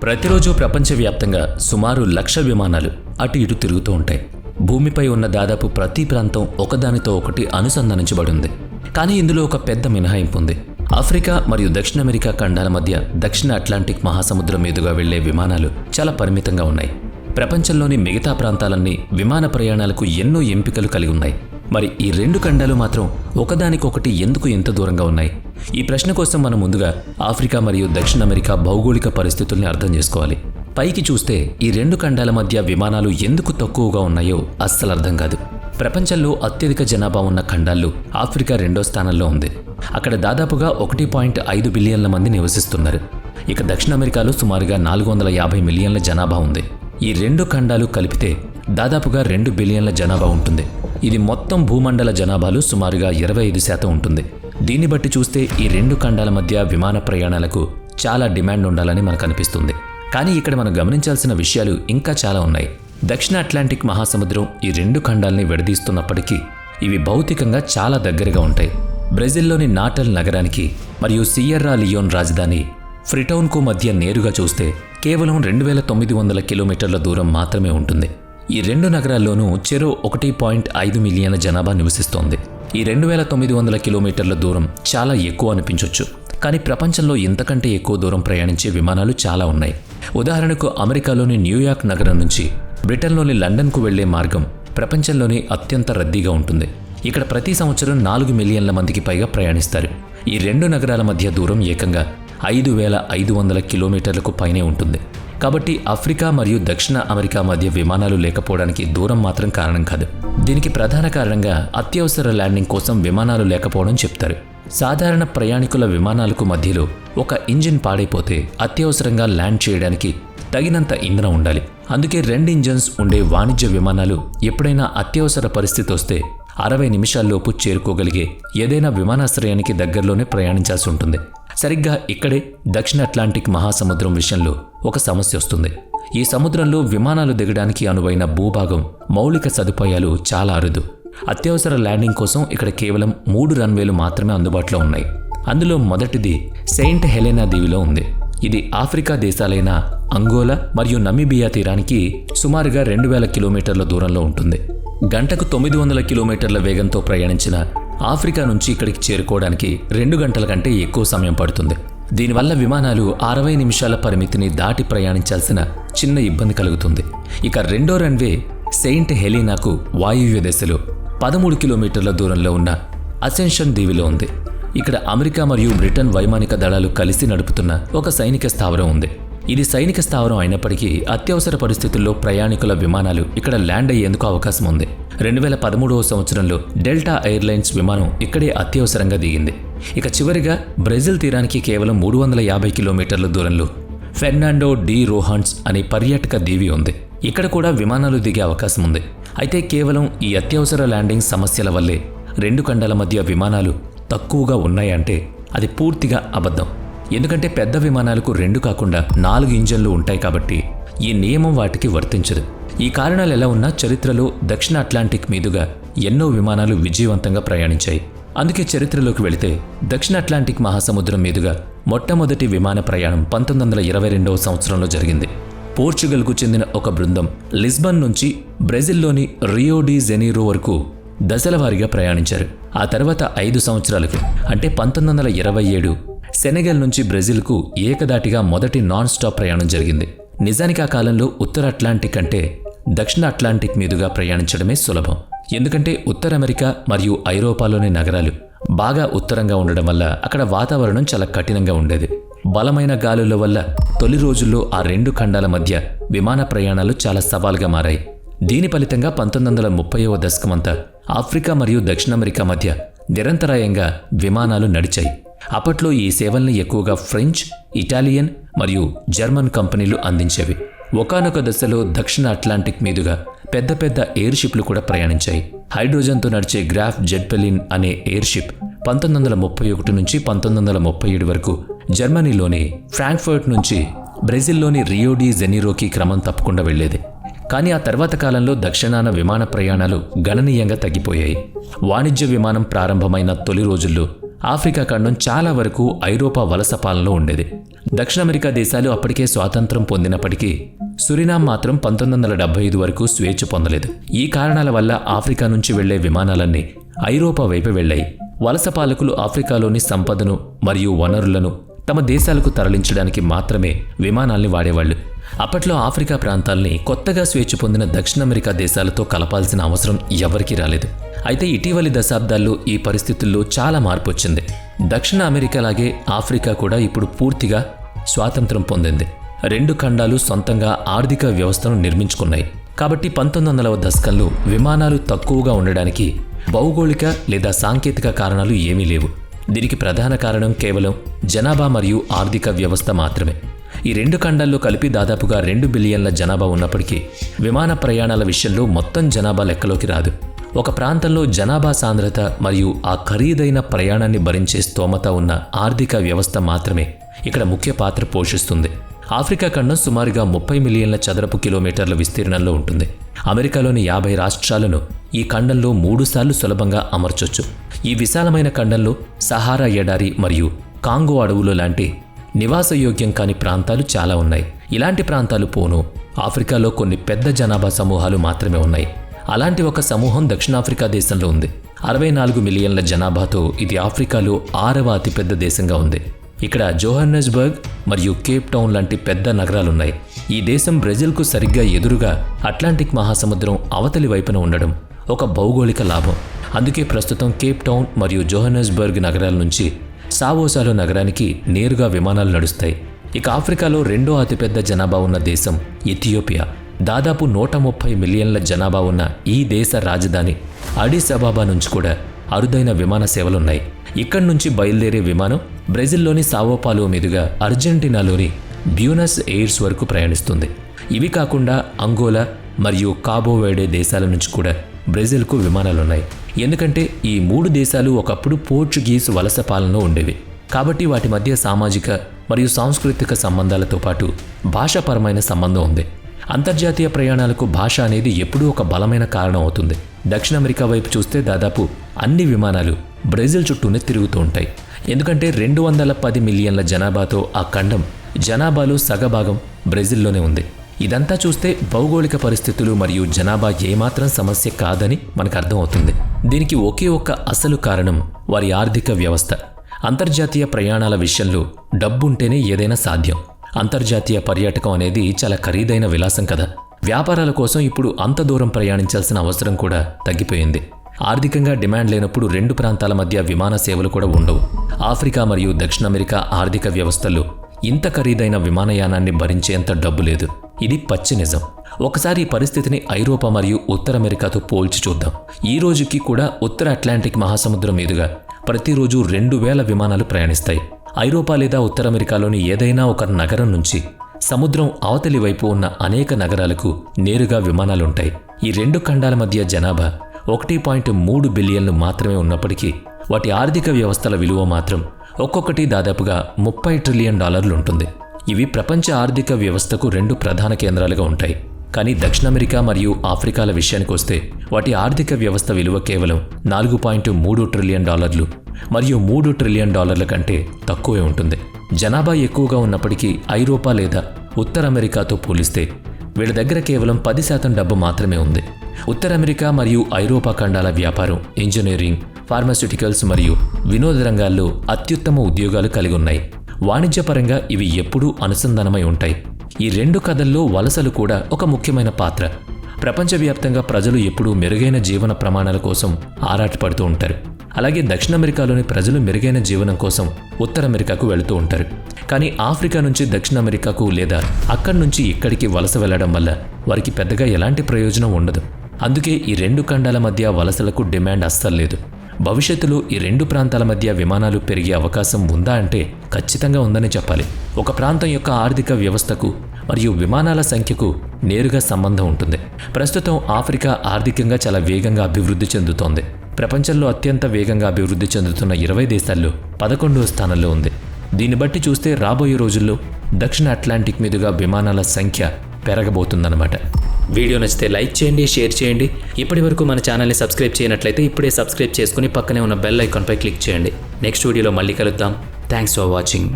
ప్రతిరోజు ప్రపంచవ్యాప్తంగా సుమారు 1,00,000 విమానాలు అటు ఇటు తిరుగుతూ ఉంటాయి. భూమిపై ఉన్న దాదాపు ప్రతి ప్రాంతం ఒకదానితో ఒకటి అనుసంధానించబడి ఉంది. కానీ ఇందులో ఒక పెద్ద మినహాయింపు ఉంది. ఆఫ్రికా మరియు దక్షిణ అమెరికా ఖండాల మధ్య దక్షిణ అట్లాంటిక్ మహాసముద్రం మీదుగా వెళ్లే విమానాలు చాలా పరిమితంగా ఉన్నాయి. ప్రపంచంలోని మిగతా ప్రాంతాలన్నీ విమాన ప్రయాణాలకు ఎన్నో ఎంపికలు కలిగి ఉన్నాయి. మరి ఈ రెండు ఖండాలు మాత్రం ఒకదానికొకటి ఎందుకు ఇంత దూరంగా ఉన్నాయి? ఈ ప్రశ్న కోసం మనం ముందుగా ఆఫ్రికా మరియు దక్షిణ అమెరికా భౌగోళిక పరిస్థితుల్ని అర్థం చేసుకోవాలి. పైకి చూస్తే ఈ రెండు ఖండాల మధ్య విమానాలు ఎందుకు తక్కువగా ఉన్నాయో అస్సలు అర్థం కాదు. ప్రపంచంలో అత్యధిక జనాభా ఉన్న ఖండాల్లో ఆఫ్రికా 2వ స్థానంలో ఉంది. అక్కడ దాదాపుగా 1.5 బిలియన్ల మంది నివసిస్తున్నారు. ఇక దక్షిణ అమెరికాలో సుమారుగా 450 మిలియన్ల జనాభా ఉంది. ఈ రెండు ఖండాలు కలిపితే దాదాపుగా 2 బిలియన్ల జనాభా ఉంటుంది. ఇది మొత్తం భూమండల జనాభాలో సుమారుగా 25% ఉంటుంది. దీన్ని బట్టి చూస్తే ఈ రెండు ఖండాల మధ్య విమాన ప్రయాణాలకు చాలా డిమాండ్ ఉండాలని మనకు అనిపిస్తుంది. కానీ ఇక్కడ మనం గమనించాల్సిన విషయాలు ఇంకా చాలా ఉన్నాయి. దక్షిణ అట్లాంటిక్ మహాసముద్రం ఈ రెండు ఖండాల్ని విడదీస్తున్నప్పటికీ ఇవి భౌతికంగా చాలా దగ్గరగా ఉంటాయి. బ్రెజిల్లోని నాటల్ నగరానికి మరియు సియర్రా లియోన్ రాజధాని ఫ్రీటౌన్కు మధ్య నేరుగా చూస్తే కేవలం 2,900 కిలోమీటర్ల దూరం మాత్రమే ఉంటుంది. ఈ రెండు నగరాల్లోనూ చెరో 1.5 మిలియన్ల జనాభా నివసిస్తోంది. ఈ 2,900 కిలోమీటర్ల దూరం చాలా ఎక్కువ అనిపించవచ్చు. కానీ ప్రపంచంలో ఇంతకంటే ఎక్కువ దూరం ప్రయాణించే విమానాలు చాలా ఉన్నాయి. ఉదాహరణకు అమెరికాలోని న్యూయార్క్ నగరం నుంచి బ్రిటన్లోని లండన్కు వెళ్లే మార్గం ప్రపంచంలోని అత్యంత రద్దీగా ఉంటుంది. ఇక్కడ ప్రతి సంవత్సరం 4 మిలియన్ల మందికి పైగా ప్రయాణిస్తారు. ఈ రెండు నగరాల మధ్య దూరం ఏకంగా 5,500 కిలోమీటర్లకు పైనే ఉంటుంది. కాబట్టి ఆఫ్రికా మరియు దక్షిణ అమెరికా మధ్య విమానాలు లేకపోవడానికి దూరం మాత్రం కారణం కాదు. దీనికి ప్రధాన కారణంగా అత్యవసర ల్యాండింగ్ కోసం విమానాలు లేకపోవడం చెప్తారు. సాధారణ ప్రయాణికుల విమానాలకు మధ్యలో ఒక ఇంజిన్ పాడైపోతే అత్యవసరంగా ల్యాండ్ చేయడానికి తగినంత ఇంధనం ఉండాలి. అందుకే 2 ఇంజన్స్ ఉండే వాణిజ్య విమానాలు ఎప్పుడైనా అత్యవసర పరిస్థితి వస్తే 60 నిమిషాల్లోపు చేరుకోగలిగే ఏదైనా విమానాశ్రయానికి దగ్గరలోనే ప్రయాణించాల్సి ఉంటుంది. సరిగ్గా ఇక్కడే దక్షిణ అట్లాంటిక్ మహాసముద్రం విషయంలో ఒక సమస్య వస్తుంది. ఈ సముద్రంలో విమానాలు దిగడానికి అనువైన భూభాగం, మౌలిక సదుపాయాలు చాలా అరుదు. అత్యవసర ల్యాండింగ్ కోసం ఇక్కడ కేవలం 3 రన్వేలు మాత్రమే అందుబాటులో ఉన్నాయి. అందులో మొదటిది సెయింట్ హెలెనా దీవిలో ఉంది. ఇది ఆఫ్రికా దేశాలైన అంగోలా మరియు నమీబియా తీరానికి సుమారుగా 2,000 కిలోమీటర్ల దూరంలో ఉంటుంది. గంటకు 900 కిలోమీటర్ల వేగంతో ప్రయాణించిన ఆఫ్రికా నుంచి ఇక్కడికి చేరుకోవడానికి 2 గంటల కంటే ఎక్కువ సమయం pడుతుంది. దీనివల్ల విమానాలు 60 నిమిషాల పరిమితిని దాటి ప్రయాణించాల్సిన చిన్న ఇబ్బంది కలుగుతుంది. ఇక రెండో రన్వే సెయింట్ హెలీనాకు వాయువ్య దిశలో 13 కిలోమీటర్ల దూరంలో ఉన్న అసెన్షన్ దీవిలో ఉంది. ఇక్కడ అమెరికా మరియు బ్రిటన్ వైమానిక దళాలు కలిసి నడుపుతున్న ఒక సైనిక స్థావరం ఉంది. ఇది సైనిక స్థావరం అయినప్పటికీ అత్యవసర పరిస్థితుల్లో ప్రయాణికుల విమానాలు ఇక్కడ ల్యాండ్ అయ్యేందుకు అవకాశం ఉంది. 2013వ సంవత్సరంలో డెల్టా ఎయిర్లైన్స్ విమానం ఇక్కడే అత్యవసరంగా దిగింది. ఇక చివరిగా బ్రెజిల్ తీరానికి కేవలం 350 కిలోమీటర్ల దూరంలో ఫెర్నాండో డి రోహాన్స్ అనే పర్యాటక దీవి ఉంది. ఇక్కడ కూడా విమానాలు దిగే అవకాశం ఉంది. అయితే కేవలం ఈ అత్యవసర ల్యాండింగ్ సమస్యల వల్లే రెండు ఖండాల మధ్య విమానాలు తక్కువగా ఉన్నాయంటే అది పూర్తిగా అబద్ధం. ఎందుకంటే పెద్ద విమానాలకు 2 కాకుండా 4 ఇంజన్లు ఉంటాయి కాబట్టి ఈ నియమం వాటికి వర్తించదు. ఈ కారణాలు ఎలా ఉన్నా చరిత్రలో దక్షిణ అట్లాంటిక్ మీదుగా ఎన్నో విమానాలు విజయవంతంగా ప్రయాణించాయి. అందుకే చరిత్రలోకి వెళితే దక్షిణ అట్లాంటిక్ మహాసముద్రం మీదుగా మొట్టమొదటి విమాన ప్రయాణం 1922వ సంవత్సరంలో జరిగింది. పోర్చుగల్కు చెందిన ఒక బృందం లిస్బన్ నుంచి బ్రెజిల్లోని రియో డి జెనీరో వరకు దశల వారీగా ప్రయాణించారు. ఆ తర్వాత 5 సంవత్సరాలకు అంటే 1927 సెనెగల్ నుంచి బ్రెజిల్కు ఏకదాటిగా మొదటి నాన్ స్టాప్ ప్రయాణం జరిగింది. నిజానికి ఆ కాలంలో ఉత్తర అట్లాంటిక్ అంటే దక్షిణ అట్లాంటిక్ మీదుగా ప్రయాణించడమే సులభం. ఎందుకంటే ఉత్తర అమెరికా మరియు ఐరోపాలోని నగరాలు బాగా ఉత్తరంగా ఉండడం వల్ల అక్కడ వాతావరణం చాలా కఠినంగా ఉండేది. బలమైన గాలుల వల్ల తొలి రోజుల్లో ఆ రెండు ఖండాల మధ్య విమాన ప్రయాణాలు చాలా సవాల్గా మారాయి. దీని ఫలితంగా 1930వ దశకమంతా ఆఫ్రికా మరియు దక్షిణ అమెరికా మధ్య నిరంతరాయంగా విమానాలు నడిచాయి. అప్పట్లో ఈ సేవల్ని ఎక్కువగా ఫ్రెంచ్, ఇటాలియన్ మరియు జర్మన్ కంపెనీలు అందించేవి. ఒకానొక దశలో దక్షిణ అట్లాంటిక్ మీదుగా పెద్ద పెద్ద ఎయిర్ షిప్లు కూడా ప్రయాణించాయి. హైడ్రోజన్తో నడిచే గ్రాఫ్ జెట్పెలిన్ అనే ఎయిర్ షిప్ 1931 నుంచి 1937 వరకు జర్మనీలోని ఫ్రాంక్ఫర్ట్ నుంచి బ్రెజిల్లోని రియో డి జెనీరోకి క్రమం తప్పకుండా వెళ్లేది. కానీ ఆ తర్వాత కాలంలో దక్షిణాన విమాన ప్రయాణాలు గణనీయంగా తగ్గిపోయాయి. వాణిజ్య విమానం ప్రారంభమైన తొలి రోజుల్లో ఆఫ్రికా ఖండం చాలా వరకు ఐరోపా వలస పాలనలో ఉండేది. దక్షిణ అమెరికా దేశాలు అప్పటికే స్వాతంత్రం పొందినప్పటికీ సురినామ్ మాత్రం 1975 వరకు స్వేచ్ఛ పొందలేదు. ఈ కారణాల వల్ల ఆఫ్రికా నుంచి వెళ్లే విమానాలన్నీ ఐరోపా వైపు వెళ్లాయి. వలస పాలకులు ఆఫ్రికాలోని సంపదను మరియు వనరులను తమ దేశాలకు తరలించడానికి మాత్రమే విమానాల్ని వాడేవాళ్లు. అప్పట్లో ఆఫ్రికా ప్రాంతాల్ని కొత్తగా స్వేచ్ఛ పొందిన దక్షిణ అమెరికా దేశాలతో కలపాల్సిన అవసరం ఎవరికీ రాలేదు. అయితే ఇటీవలి దశాబ్దాల్లో ఈ పరిస్థితుల్లో చాలా మార్పు వచ్చింది. దక్షిణ అమెరికాలాగే ఆఫ్రికా కూడా ఇప్పుడు పూర్తిగా స్వాతంత్రం పొందింది. 2 ఖండాలు సొంతంగా ఆర్థిక వ్యవస్థను నిర్మించుకున్నాయి. కాబట్టి 1900వ దశకంలో విమానాలు తక్కువగా ఉండడానికి భౌగోళిక లేదా సాంకేతిక కారణాలు ఏమీ లేవు. దీనికి ప్రధాన కారణం కేవలం జనాభా మరియు ఆర్థిక వ్యవస్థ మాత్రమే. ఈ 2 ఖండాల్లో కలిపి దాదాపుగా 2 బిలియన్ల జనాభా ఉన్నప్పటికీ విమాన ప్రయాణాల విషయంలో మొత్తం జనాభా లెక్కలోకి రాదు. ఒక ప్రాంతంలో జనాభా సాంద్రత మరియు ఆ ఖరీదైన ప్రయాణాన్ని భరించే స్తోమత ఉన్న ఆర్థిక వ్యవస్థ మాత్రమే ఇక్కడ ముఖ్య పాత్ర పోషిస్తుంది. ఆఫ్రికా ఖండం సుమారుగా 30 మిలియన్ల చదరపు కిలోమీటర్ల విస్తీర్ణంలో ఉంటుంది. అమెరికాలోని 50 రాష్ట్రాలను ఈ ఖండంలో 3 సార్లు సులభంగా అమర్చొచ్చు. ఈ విశాలమైన ఖండంలో సహారా ఎడారి మరియు కాంగో అడవులు లాంటి నివాసయోగ్యం కాని ప్రాంతాలు చాలా ఉన్నాయి. ఇలాంటి ప్రాంతాలు పోను ఆఫ్రికాలో కొన్ని పెద్ద జనాభా సమూహాలు మాత్రమే ఉన్నాయి. అలాంటి ఒక సమూహం దక్షిణాఫ్రికా దేశంలో ఉంది. 64 మిలియన్ల జనాభాతో ఇది ఆఫ్రికాలో 6వ అతిపెద్ద దేశంగా ఉంది. ఇక్కడ జోహన్నెస్బర్గ్ మరియు కేప్ టౌన్ లాంటి పెద్ద నగరాలున్నాయి. ఈ దేశం బ్రెజిల్కు సరిగ్గా ఎదురుగా అట్లాంటిక్ మహాసముద్రం అవతలి వైపున ఉండడం ఒక భౌగోళిక లాభం. అందుకే ప్రస్తుతం కేప్ టౌన్ మరియు జోహన్నెస్బర్గ్ నగరాల నుంచి సావోసాలో నగరానికి నేరుగా విమానాలు నడుస్తాయి. ఇక ఆఫ్రికాలో 2వ అతిపెద్ద జనాభా ఉన్న దేశం ఇథియోపియా. దాదాపు 130 మిలియన్ల జనాభా ఉన్న ఈ దేశ రాజధాని అడిస్ అబాబా నుంచి కూడా అరుదైన విమాన సేవలున్నాయి. ఇక్కడి నుంచి బయలుదేరే విమానం బ్రెజిల్లోని సావోపాలో మీదుగా అర్జెంటీనాలోని బ్యూనస్ ఎయిర్స్ వరకు ప్రయాణిస్తుంది. ఇవి కాకుండా అంగోలా మరియు కాబోవెర్డే దేశాల నుంచి కూడా బ్రెజిల్కు విమానాలున్నాయి. ఎందుకంటే ఈ 3 దేశాలు ఒకప్పుడు పోర్చుగీస్ వలస పాలనలో ఉండేవి. కాబట్టి వాటి మధ్య సామాజిక మరియు సాంస్కృతిక సంబంధాలతో పాటు భాషాపరమైన సంబంధం ఉంది. అంతర్జాతీయ ప్రయాణాలకు భాష అనేది ఎప్పుడూ ఒక బలమైన కారణం అవుతుంది. దక్షిణ అమెరికా వైపు చూస్తే దాదాపు అన్ని విమానాలు బ్రెజిల్ చుట్టూనే తిరుగుతూ ఉంటాయి. ఎందుకంటే 210 మిలియన్ల జనాభాతో ఆ ఖండం జనాభాలో సగభాగం బ్రెజిల్లోనే ఉంది. ఇదంతా చూస్తే భౌగోళిక పరిస్థితులు మరియు జనాభా ఏమాత్రం సమస్య కాదని మనకు అర్థమవుతుంది. దీనికి ఒకే ఒక్క అసలు కారణం వారి ఆర్థిక వ్యవస్థ. అంతర్జాతీయ ప్రయాణాల విషయంలో డబ్బుంటేనే ఏదైనా సాధ్యం. అంతర్జాతీయ పర్యాటకం అనేది చాలా ఖరీదైన విలాసం కదా. వ్యాపారాల కోసం ఇప్పుడు అంత దూరం ప్రయాణించాల్సిన అవసరం కూడా తగ్గిపోయింది. ఆర్థికంగా డిమాండ్ లేనప్పుడు 2 ప్రాంతాల మధ్య విమాన సేవలు కూడా ఉండవు. ఆఫ్రికా మరియు దక్షిణ అమెరికా ఆర్థిక వ్యవస్థల్లో ఇంత ఖరీదైన విమానయానాన్ని భరించేంత డబ్బు లేదు. ఇది పచ్చి నిజం. ఒకసారి ఈ పరిస్థితిని ఐరోపా మరియు ఉత్తర అమెరికాతో పోల్చి చూద్దాం. ఈ రోజుకి కూడా ఉత్తర అట్లాంటిక్ మహాసముద్రం మీదుగా ప్రతిరోజు 2000 విమానాలు ప్రయాణిస్తాయి. ఐరోపా లేదా ఉత్తర అమెరికాలోని ఏదైనా ఒక నగరం నుంచి సముద్రం అవతలి వైపు ఉన్న అనేక నగరాలకు నేరుగా విమానాలుంటాయి. ఈ 2 ఖండాల మధ్య జనాభా 1.3 బిలియన్లు మాత్రమే ఉన్నప్పటికీ వాటి ఆర్థిక వ్యవస్థల విలువ మాత్రం ఒక్కొక్కటి దాదాపుగా $30 ట్రిలియన్ ఉంటుంది. ఇవి ప్రపంచ ఆర్థిక వ్యవస్థకు 2 ప్రధాన కేంద్రాలుగా ఉంటాయి. కానీ దక్షిణ అమెరికా మరియు ఆఫ్రికాల విషయానికి వస్తే వాటి ఆర్థిక వ్యవస్థ విలువ కేవలం $4.3 ట్రిలియన్ మరియు $3 ట్రిలియన్ కంటే తక్కువే ఉంటుంది. జనాభా ఎక్కువగా ఉన్నప్పటికీ ఐరోపా లేదా ఉత్తర అమెరికాతో పోలిస్తే వీళ్ళ దగ్గర కేవలం 10% డబ్బు మాత్రమే ఉంది. ఉత్తర అమెరికా మరియు ఐరోపా ఖండాల వ్యాపారం, ఇంజనీరింగ్, ఫార్మాస్యూటికల్స్ మరియు వినోద రంగాల్లో అత్యుత్తమ ఉద్యోగాలు కలిగి ఉన్నాయి. వాణిజ్యపరంగా ఇవి ఎప్పుడూ అనుసంధానమై ఉంటాయి. ఈ 2 కథల్లో వలసలు కూడా ఒక ముఖ్యమైన పాత్ర. ప్రపంచవ్యాప్తంగా ప్రజలు ఎప్పుడూ మెరుగైన జీవన ప్రమాణాల కోసం ఆరాటపడుతూ ఉంటారు. అలాగే దక్షిణ అమెరికాలోని ప్రజలు మెరుగైన జీవనం కోసం ఉత్తర అమెరికాకు వెళుతూ ఉంటారు. కానీ ఆఫ్రికా నుంచి దక్షిణ అమెరికాకు లేదా అక్కడి నుంచి ఇక్కడికి వలస వెళ్లడం వల్ల వారికి పెద్దగా ఎలాంటి ప్రయోజనం ఉండదు. అందుకే ఈ 2 ఖండాల మధ్య వలసలకు డిమాండ్ అస్సలు లేదు. భవిష్యత్తులో ఈ 2 ప్రాంతాల మధ్య విమానాలు పెరిగే అవకాశం ఉందా అంటే ఖచ్చితంగా ఉందని చెప్పాలి. ఒక ప్రాంతం యొక్క ఆర్థిక వ్యవస్థకు మరియు విమానాల సంఖ్యకు నేరుగా సంబంధం ఉంటుంది. ప్రస్తుతం ఆఫ్రికా ఆర్థికంగా చాలా వేగంగా అభివృద్ధి చెందుతోంది. ప్రపంచంలో అత్యంత వేగంగా అభివృద్ధి చెందుతున్న 20 దేశాల్లో 11వ స్థానంలో ఉంది. దీన్ని బట్టి చూస్తే రాబోయే రోజుల్లో దక్షిణ అట్లాంటిక్ మీదుగా విమానాల సంఖ్య పెరగబోతుందన్నమాట. వీడియో నచ్చితే లైక్ చేయండి, షేర్ చేయండి. ఇప్పటి వరకు మన ఛానల్ని సబ్స్క్రైబ్ చేయనట్లయితే ఇప్పుడే సబ్స్క్రైబ్ చేసుకుని పక్కనే ఉన్న బెల్ ఐకాన్పై క్లిక్ చేయండి. నెక్స్ట్ వీడియోలో మళ్ళీ కలుద్దాం. Thanks for watching.